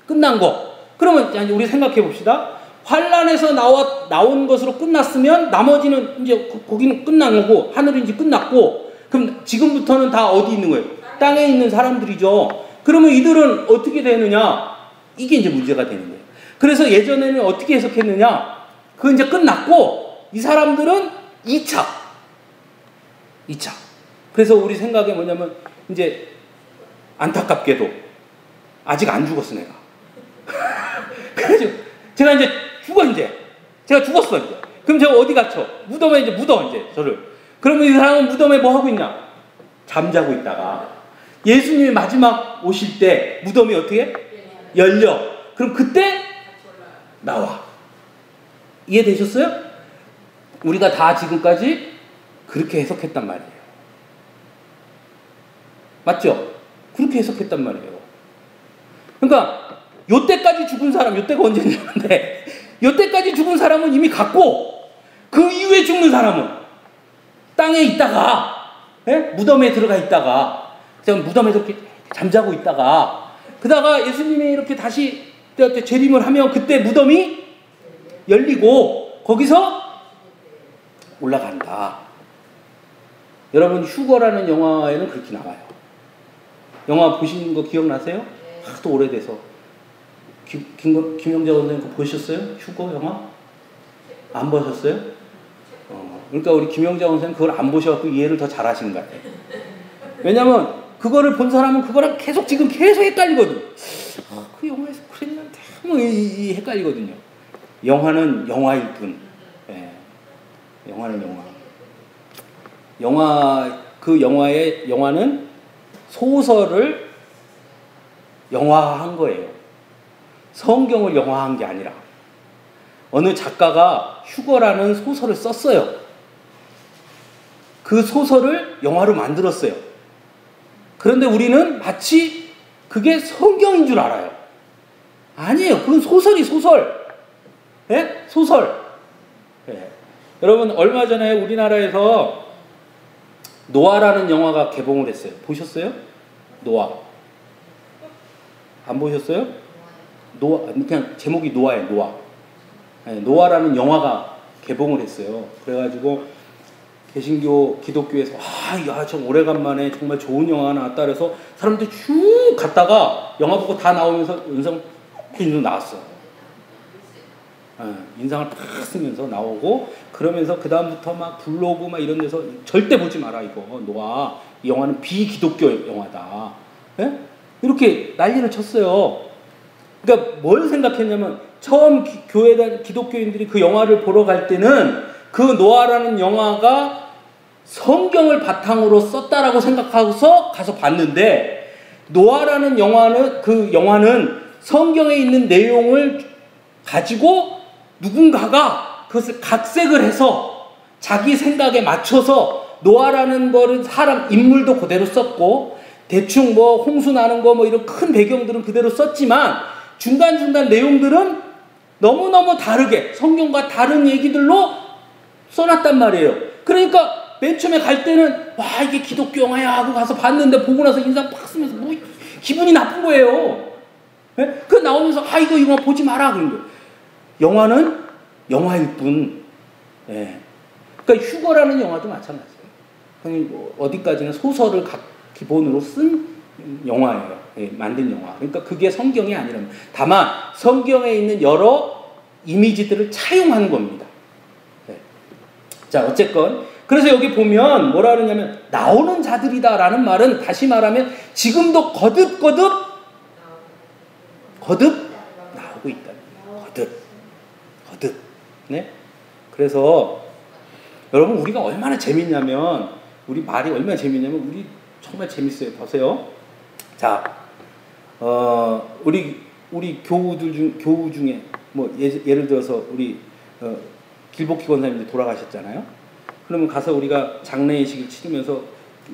끝난 거. 그러면 우리 생각해 봅시다. 환난에서 나온 것으로 끝났으면 나머지는 이제 거기는 끝난 거고 하늘은 이제 끝났고 그럼 지금부터는 다 어디 있는 거예요? 땅에 있는 사람들이죠. 그러면 이들은 어떻게 되느냐? 이게 이제 문제가 되는 거예요. 그래서 예전에는 어떻게 해석했느냐? 그건 이제 끝났고 이 사람들은 2차. 그래서 우리 생각에 뭐냐면 이제 안타깝게도 아직 안 죽었어 내가. 그래서 제가 이제 제가 죽었어 이제. 그럼 제가 어디 갇혀? 무덤에 이제 묻어 이제 저를. 그러면 이 사람은 무덤에 뭐 하고 있냐? 잠자고 있다가 예수님이 마지막 오실 때 무덤이 어떻게 열려? 그럼 그때 나와. 이해되셨어요? 우리가 다 지금까지 그렇게 해석했단 말이에요. 맞죠? 그렇게 해석했단 말이에요. 그러니까 요때까지 죽은 사람, 요때가 언제냐는데 요때까지 죽은 사람은 이미 갔고 그 이후에 죽는 사람은 땅에 있다가 무덤에 들어가 있다가 무덤에서 이렇게 잠자고 있다가 그다가 예수님이 이렇게 다시 재림을 하면 그때 무덤이 열리고 거기서 올라간다. 여러분 휴거라는 영화에는 그렇게 나와요. 영화 보신 거 기억나세요? 하도 오래돼서. 김영자 선생님 그거 보셨어요? 휴거 영화? 안 보셨어요? 그러니까 우리 김영자 선생님 그걸 안 보셔갖고 이해를 더 잘하시는 것 같아요. 왜냐면 그거를 본 사람은 그거랑 계속 헷갈리거든. 그 영화에서 그랬는데 뭐 헷갈리거든요. 영화는 영화일 뿐. 예. 영화는 영화. 영화는 소설을 영화화한 거예요. 성경을 영화화한 게 아니라 어느 작가가 휴거라는 소설을 썼어요. 그 소설을 영화로 만들었어요. 그런데 우리는 마치 그게 성경인 줄 알아요. 아니에요. 그건 소설. 예? 소설. 예. 여러분 얼마 전에 우리나라에서 노아라는 영화가 개봉을 했어요. 보셨어요? 노아. 안 보셨어요? 노아. 그냥 제목이 노아예요. 노아. 예, 노아라는 영화가 개봉을 했어요. 그래가지고 개신교 기독교에서 야, 저 오래간만에 정말 좋은 영화가 나왔다 그래서 사람들이 쭉 갔다가 영화 보고 다 나오면서 인상 나왔어. 인상을 팍 쓰면서 나오고 그러면서 그 다음부터 막 블로그 막 이런 데서 절대 보지 마라 이거 노아 이 영화는 비기독교 영화다. 예? 이렇게 난리를 쳤어요. 그러니까 뭘 생각했냐면 처음 교회 기독교인들이 그 영화를 보러 갈 때는 그 노아라는 영화가 성경을 바탕으로 썼다라고 생각하고서 가서 봤는데 노아라는 영화는 그 영화는 성경에 있는 내용을 가지고 누군가가 그것을 각색을 해서 자기 생각에 맞춰서 노아라는 거를 사람 인물도 그대로 썼고 대충 뭐 홍수 나는 거 뭐 이런 큰 배경들은 그대로 썼지만 중간중간 내용들은 너무너무 다르게 성경과 다른 얘기들로 써놨단 말이에요. 그러니까 맨 처음에 갈 때는 와 이게 기독교 영화야 하고 가서 봤는데 보고 나서 인상 팍 쓰면서 뭐 기분이 나쁜 거예요. 네? 그 나오면서 이거 영화 보지 마라 그런 거예요. 영화는 영화일 뿐. 예. 그러니까 휴거라는 영화도 마찬가지예요. 뭐 어디까지는 소설을 기본으로 쓴 영화예요. 예, 만든 영화. 그러니까 그게 성경이 아니라면 다만 성경에 있는 여러 이미지들을 차용하는 겁니다. 예. 자 어쨌건 그래서 여기 보면 뭐라 그러냐면 나오는 자들이다라는 말은 다시 말하면 지금도 거듭 나오고 있다. 거듭. 네? 그래서 여러분 우리가 얼마나 재밌냐면 우리 말이 얼마나 재밌냐면 우리 정말 재밌어요. 보세요. 자, 우리 교우 중에 뭐 예를 들어서 우리 길복희 권사님들 돌아가셨잖아요. 그러면 가서 우리가 장례식을 치르면서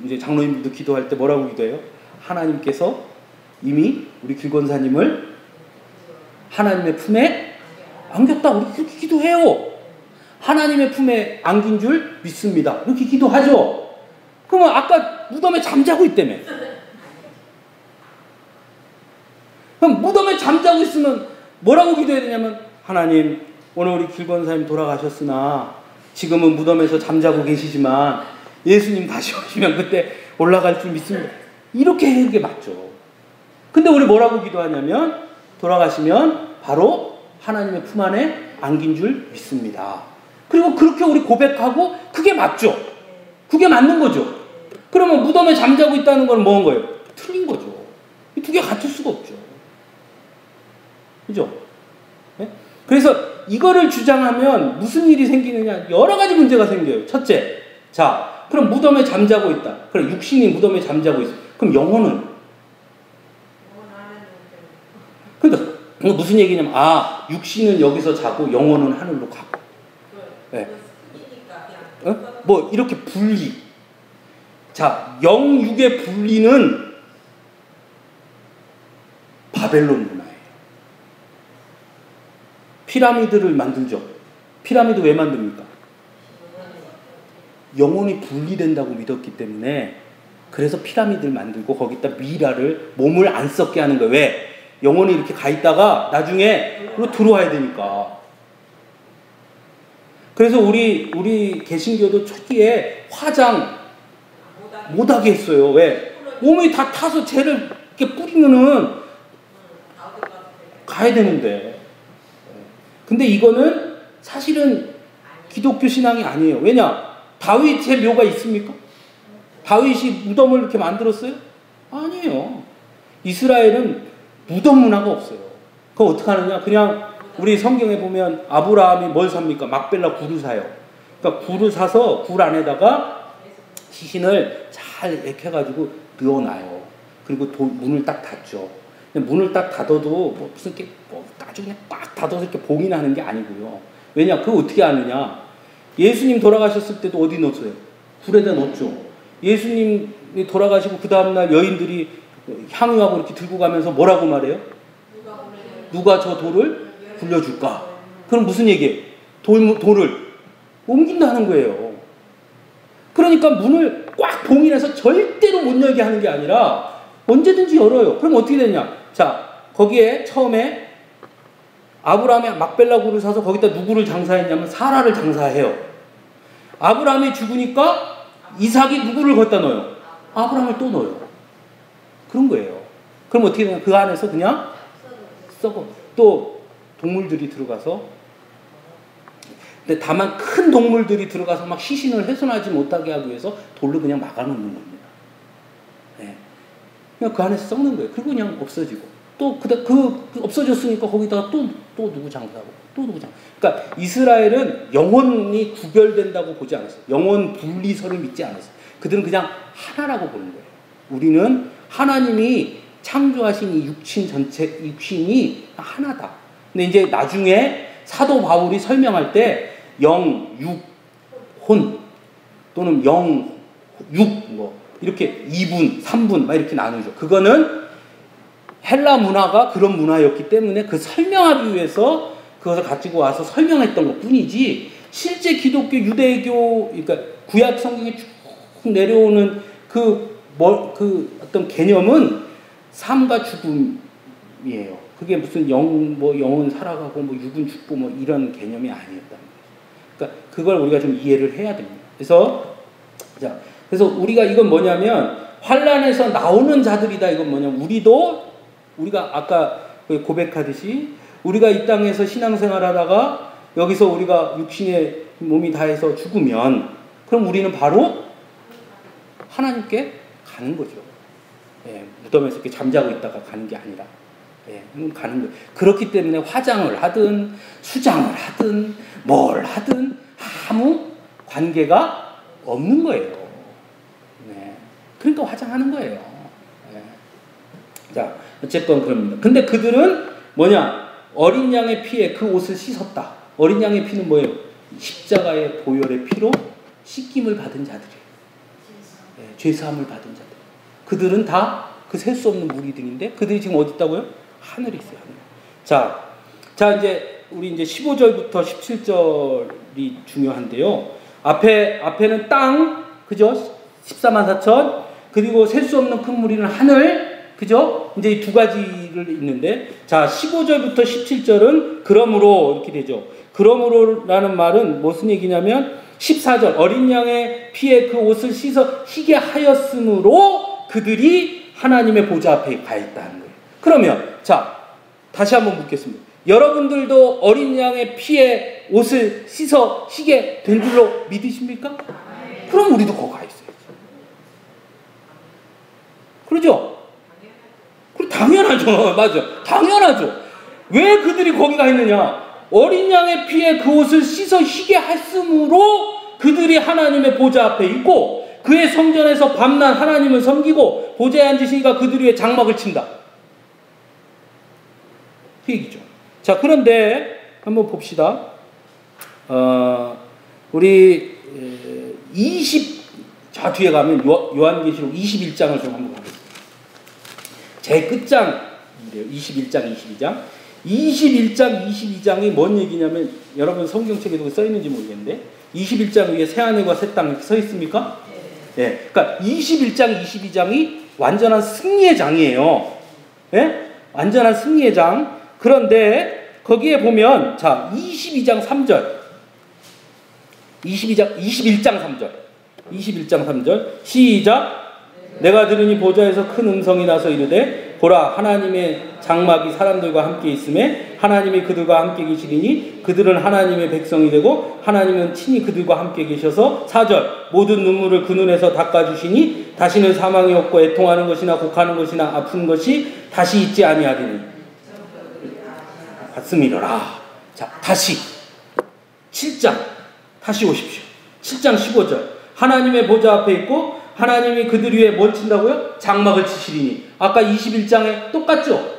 이제 장로님들도 기도할 때 뭐라고 기도해요? 하나님께서 이미 우리 길 권사님을 하나님의 품에 안겼다. 우리 그렇게 기도해요. 하나님의 품에 안긴 줄 믿습니다. 이렇게 기도하죠. 그러면 아까 무덤에 잠자고 있다며. 그럼 무덤에 잠자고 있으면 뭐라고 기도해야 되냐면 하나님 오늘 우리 길 권사님 돌아가셨으나 지금은 무덤에서 잠자고 계시지만 예수님 다시 오시면 그때 올라갈 줄 믿습니다. 이렇게 하는 게 맞죠. 근데 우리 뭐라고 기도하냐면 돌아가시면 바로 하나님의 품 안에 안긴 줄 믿습니다. 그리고 그렇게 우리 고백하고 그게 맞죠. 그게 맞는 거죠. 그러면 무덤에 잠자고 있다는 건 뭐한 거예요? 틀린 거죠. 이 두 개 같을 수가 없죠. 그죠? 네? 그래서 이거를 주장하면 무슨 일이 생기느냐? 여러 가지 문제가 생겨요. 첫째, 자, 그럼 무덤에 잠자고 있다. 그럼 육신이 무덤에 잠자고 있어. 그럼 영혼은? 그러니까 무슨 얘기냐면 육신은 여기서 자고 영혼은 하늘로 가고. 네. 뭐 이렇게 분리. 자, 영육의 분리는 바벨론 문화예요. 피라미드를 만들죠. 피라미드 왜 만듭니까? 영혼이 분리된다고 믿었기 때문에 그래서 피라미드를 만들고 거기다 미라를 몸을 안 썩게 하는 거예요. 왜? 영혼이 이렇게 가 있다가 나중에 들어와야 되니까. 그래서 우리 개신교도 초기에 화장 못하게 했어요. 왜? 몸이 다 타서 죄를 이렇게 뿌리면은 가야 되는데. 근데 이거는 사실은 기독교 신앙이 아니에요. 왜냐? 다윗의 묘가 있습니까? 다윗이 무덤을 이렇게 만들었어요? 아니에요. 이스라엘은 무덤 문화가 없어요. 그거 어떻게 하느냐? 그냥 우리 성경에 보면 아브라함이 뭘 삽니까? 막벨라 굴을 사요. 그러니까 굴을 사서 굴 안에다가 시신을 잘 이렇게 해가지고 넣어놔요. 그리고 문을 딱 닫죠. 문을 딱 닫아도 뭐 무슨 이렇게 아주 그냥 딱 닫아서 이렇게 봉인하는 하는 게 아니고요. 왜냐? 그거 어떻게 아느냐? 예수님 돌아가셨을 때도 어디 넣었어요? 굴에다 넣었죠. 예수님이 돌아가시고 그 다음날 여인들이 향유하고 이렇게 들고 가면서 뭐라고 말해요? 누가 저 돌을 굴려줄까? 그럼 무슨 얘기예요? 돌을 옮긴다는 거예요. 그러니까 문을 꽉 봉인해서 절대로 못 열게 하는 게 아니라 언제든지 열어요. 그럼 어떻게 되냐? 자, 거기에 처음에 아브라함이 막벨라 굴을 사서 거기다 누구를 장사했냐면 사라를 장사해요. 아브라함이 죽으니까 이삭이 누구를 갖다 넣어요? 아브라함을 또 넣어요. 그런 거예요. 그럼 어떻게 되냐? 그 안에서 그냥 썩어. 또 동물들이 들어가서, 근데 다만 큰 동물들이 들어가서 막 시신을 훼손하지 못하게 하기 위해서 돌로 그냥 막아놓는 겁니다. 네. 그냥 그 안에서 썩는 거예요. 그리고 그냥 없어지고, 또 없어졌으니까 거기다가 또 누구 장사하고, 또 누구 장사. 그러니까 이스라엘은 영혼이 구별된다고 보지 않았어요. 영혼 분리설을 믿지 않았어요. 그들은 그냥 하나라고 보는 거예요. 우리는 하나님이 창조하신 이 육신이 하나다. 근데 이제 나중에 사도 바울이 설명할 때 영, 육, 혼 또는 영, 육 뭐 이렇게 2분, 3분 막 이렇게 나누죠. 그거는 헬라 문화가 그런 문화였기 때문에 그 설명하기 위해서 그것을 가지고 와서 설명했던 것 뿐이지, 실제 기독교, 유대교, 그러니까 구약 성경에 쭉 내려오는 그 어떤 개념은 삶과 죽음이에요. 그게 무슨 영은 살아가고 뭐 육은 죽고 뭐 이런 개념이 아니었다는 거죠. 그러니까 그걸 우리가 좀 이해를 해야 됩니다. 그래서 우리가 이건 뭐냐면 환란에서 나오는 자들이다. 이건 뭐냐면 우리가 아까 고백하듯이 우리가 이 땅에서 신앙생활하다가 여기서 우리가 육신의 몸이 다해서 죽으면 그럼 우리는 바로 하나님께 가는 거죠. 예, 무덤에서 이렇게 잠자고 있다가 가는 게 아니라, 예, 가는 거예요. 그렇기 때문에 화장을 하든 수장을 하든 뭘 하든 아무 관계가 없는 거예요. 네. 그러니까 화장하는 거예요. 예. 자, 어쨌건 그럽니다. 근데 그들은 뭐냐? 어린 양의 피에 그 옷을 씻었다. 어린 양의 피는 뭐예요? 십자가의 보혈의 피로 씻김을 받은 자들이에요. 예, 죄사함을 받은 자들. 그들은 다 그 셀 수 없는 무리들인데 그들이 지금 어디 있다고요? 하늘에 있어요. 하늘. 자 이제 우리 이제 15절부터 17절이 중요한데요. 앞에는 땅, 그죠? 14만 4천. 그리고 셀 수 없는 큰 무리는 하늘, 그죠? 이제 이 두 가지를 있는데, 자 15절부터 17절은 그러므로 이렇게 되죠. 그러므로라는 말은 무슨 얘기냐면 14절 어린 양의 피에 그 옷을 씻어 희게 하였으므로 그들이 하나님의 보좌 앞에 가 있다는 거예요. 그러면 자 다시 한번 묻겠습니다. 여러분들도 어린 양의 피에 옷을 씻어 희게 된 줄로 믿으십니까? 그럼 우리도 거기 가 있어야지. 그러죠? 당연하죠. 맞아. 당연하죠. 왜 그들이 거기 가 있느냐? 어린 양의 피에 그 옷을 씻어 희게 했으므로 그들이 하나님의 보좌 앞에 있고 그의 성전에서 밤낮 하나님을 섬기고 보좌에 앉으시니까 그들 위에 장막을 친다. 그 얘기죠. 자, 그런데 한번 봅시다. 우리 저 뒤에 가면 요한계시록 21장을 좀 한번 보겠습니다. 제일 끝장인데요. 21장, 22장. 21장, 22장이 뭔 얘기냐면 여러분 성경책에도 써 있는지 모르겠는데 21장 위에 새하늘과 새 땅 이렇게 써 있습니까? 네. 그러니까 21장, 22장이 완전한 승리의 장이에요. 네? 완전한 승리의 장. 그런데 거기에 보면 자 22장 3절 21장 3절 21장 3절 시작. 내가 들으니 보좌에서 큰 음성이 나서 이르되 보라 하나님의 장막이 사람들과 함께 있음에 하나님이 그들과 함께 계시리니 그들은 하나님의 백성이 되고 하나님은 친히 그들과 함께 계셔서 4절 모든 눈물을 그 눈에서 닦아주시니 다시는 사망이 없고 애통하는 것이나 곡하는 것이나 아픈 것이 다시 있지 아니하리니 받음이로라. 자 다시 7장 다시 오십시오. 7장 15절 하나님의 보좌 앞에 있고 하나님이 그들 위에 뭘 친다고요? 장막을 치시리니. 아까 21장에 똑같죠?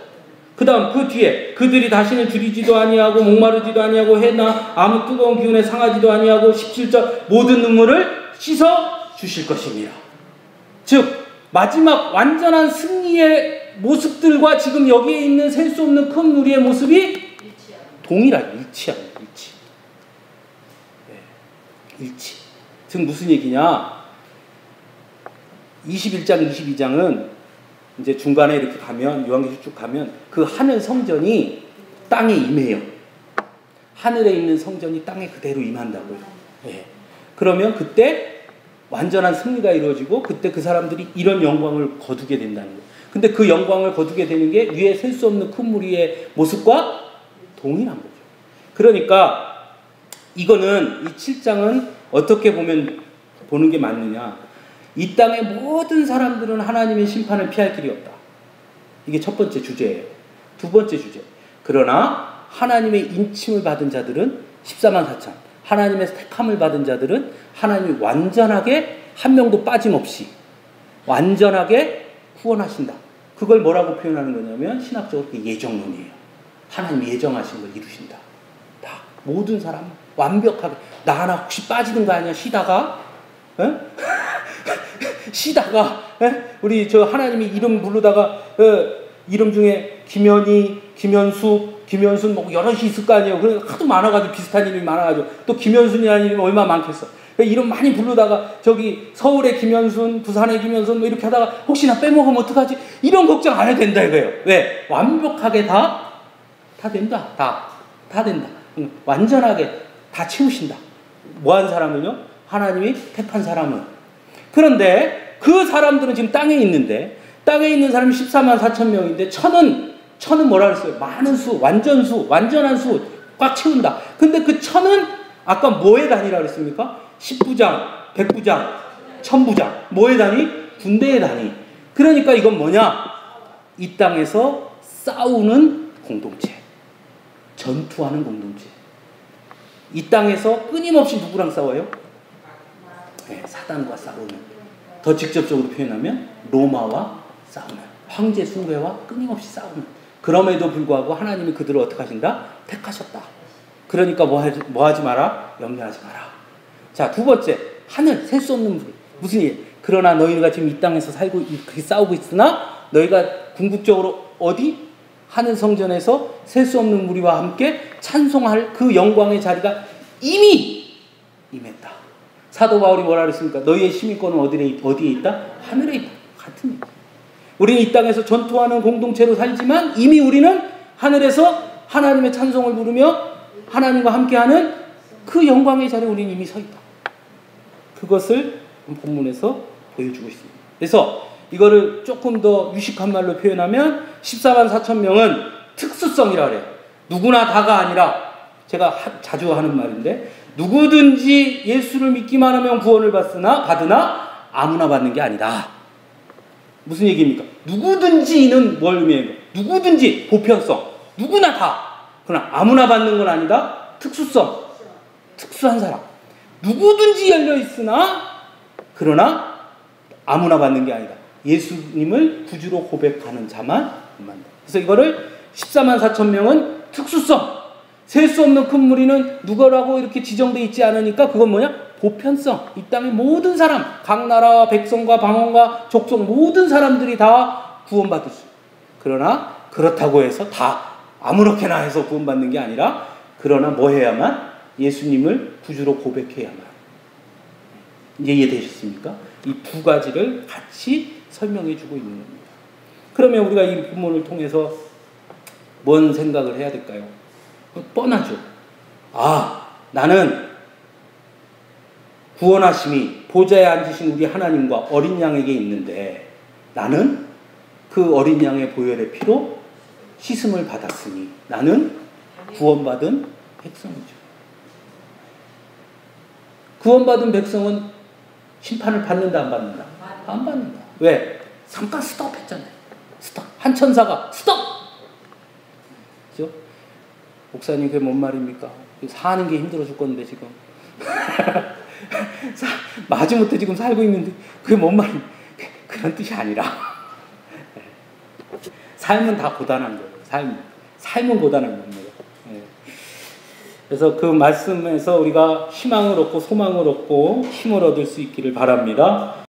그 다음 그 뒤에 그들이 다시는 줄이지도 아니하고 목마르지도 아니하고 해나 아무 뜨거운 기운에 상하지도 아니하고 17절 모든 눈물을 씻어 주실 것입니다. 즉 마지막 완전한 승리의 모습들과 지금 여기에 있는 셀 수 없는 큰 무리의 모습이 동일하게 일치합니다. 일치. 즉 무슨 얘기냐? 21장, 22장은 이제 중간에 이렇게 가면 요한계시록 쭉 가면 그 하늘 성전이 땅에 임해요. 하늘에 있는 성전이 땅에 그대로 임한다고요. 예. 그러면 그때 완전한 승리가 이루어지고 그때 그 사람들이 이런 영광을 거두게 된다는 거예요. 근데 그 영광을 거두게 되는 게 위에 셀 수 없는 큰 무리의 모습과 동일한 거죠. 그러니까 이거는 이 7장은 어떻게 보는 게 맞느냐. 이 땅의 모든 사람들은 하나님의 심판을 피할 길이 없다. 이게 첫 번째 주제예요. 두 번째 주제. 그러나 하나님의 인침을 받은 자들은 14만 4천. 하나님의 택함을 받은 자들은 하나님이 완전하게 한 명도 빠짐없이 완전하게 후원하신다. 그걸 뭐라고 표현하는 거냐면 신학적으로 그 예정론이에요. 하나님이 예정하신 걸 이루신다. 다 모든 사람 완벽하게. 나 하나 혹시 빠지는 거 아니야? 쉬다가 쉬다가 우리 저 하나님이 이름 부르다가 이름 중에 김현희, 김현순 뭐 여럿이 있을 거 아니에요. 그래 하도 많아가지고 비슷한 이름이 많아가지고 또 김현순이라는 이름이 얼마나 많겠어. 이름 많이 부르다가 저기 서울의 김현순, 부산의 김현순 뭐 이렇게 하다가 혹시나 빼먹으면 어떡하지? 이런 걱정 안 해도 된다 이거예요. 왜? 완벽하게 다 된다. 다 된다. 완전하게 다 채우신다. 뭐한 사람을요? 하나님이 택한 사람은. 그런데 그 사람들은 지금 땅에 있는데 땅에 있는 사람이 14만 4천 명인데 천은 뭐라 그랬어요? 많은 수, 완전한 수 꽉 채운다. 근데 그 천은 아까 뭐의 단위라 그랬습니까? 10부장, 100부장, 1000부장. 뭐의 단위? 군대의 단위. 그러니까 이건 뭐냐? 이 땅에서 싸우는 공동체. 전투하는 공동체. 이 땅에서 끊임없이 누구랑 싸워요? 네, 사단과 싸우는. 더 직접적으로 표현하면 로마와 싸우는. 황제 숭배와 끊임없이 싸우는. 그럼에도 불구하고 하나님이 그들을 어떻게 하신다? 택하셨다. 그러니까 뭐 하지 마라? 염려하지 마라. 자, 두 번째. 하늘, 셀 수 없는 물. 무슨 일? 그러나 너희가 지금 이 땅에서 그렇게 싸우고 있으나 너희가 궁극적으로 어디? 하늘 성전에서 셀 수 없는 무리와 함께 찬송할 그 영광의 자리가 이미 임했다. 사도 바울이 뭐라 그랬습니까? 너희의 시민권은 어디에 있다? 하늘에 있다. 같은 얘기. 우리는 이 땅에서 전투하는 공동체로 살지만 이미 우리는 하늘에서 하나님의 찬송을 부르며 하나님과 함께하는 그 영광의 자리에 우리는 이미 서 있다. 그것을 본문에서 보여주고 있습니다. 그래서 이거를 조금 더 유식한 말로 표현하면 14만 4천 명은 특수성이라 그래요. 누구나 다가 아니라 제가 자주 하는 말인데 누구든지 예수를 믿기만 하면 구원을 받으나 아무나 받는 게 아니다. 무슨 얘기입니까? 누구든지는 뭘 의미해요? 누구든지 보편성. 누구나 다. 그러나 아무나 받는 건 아니다. 특수성. 특수한 사람. 누구든지 열려 있으나 그러나 아무나 받는 게 아니다. 예수님을 구주로 고백하는 자만 받는다. 그래서 이거를 14만 4천 명은 특수성. 셀 수 없는 큰 무리는 누구라고 이렇게 지정되어 있지 않으니까 그건 뭐냐? 보편성. 이 땅의 모든 사람, 각 나라와 백성과 방언과 족속 모든 사람들이 다 구원받을 수. 그러나 그렇다고 해서 다 아무렇게나 해서 구원받는 게 아니라 그러나 뭐 해야만? 예수님을 구주로 고백해야만. 이제 이해되셨습니까? 이 두 가지를 같이 설명해 주고 있는 겁니다. 그러면 우리가 이 본문을 통해서 뭔 생각을 해야 될까요? 뻔하죠. 나는 구원하심이 보좌에 앉으신 우리 하나님과 어린 양에게 있는데 나는 그 어린 양의 보혈의 피로 씻음을 받았으니 나는 구원받은 백성이죠. 구원받은 백성은 심판을 받는다 안 받는다? 안 받는다. 왜? 잠깐 스톱 했잖아요. 스톱. 한 천사가 스톱! 그죠? 목사님 그게 뭔 말입니까? 사는 게 힘들어 죽겠는데 지금 마지못해 지금 살고 있는데 그게 뭔 말입니까? 그런 뜻이 아니라 삶은 다 고단한 거예요. 삶은 고단한 겁니다. 그래서 그 말씀에서 우리가 희망을 얻고 소망을 얻고 힘을 얻을 수 있기를 바랍니다.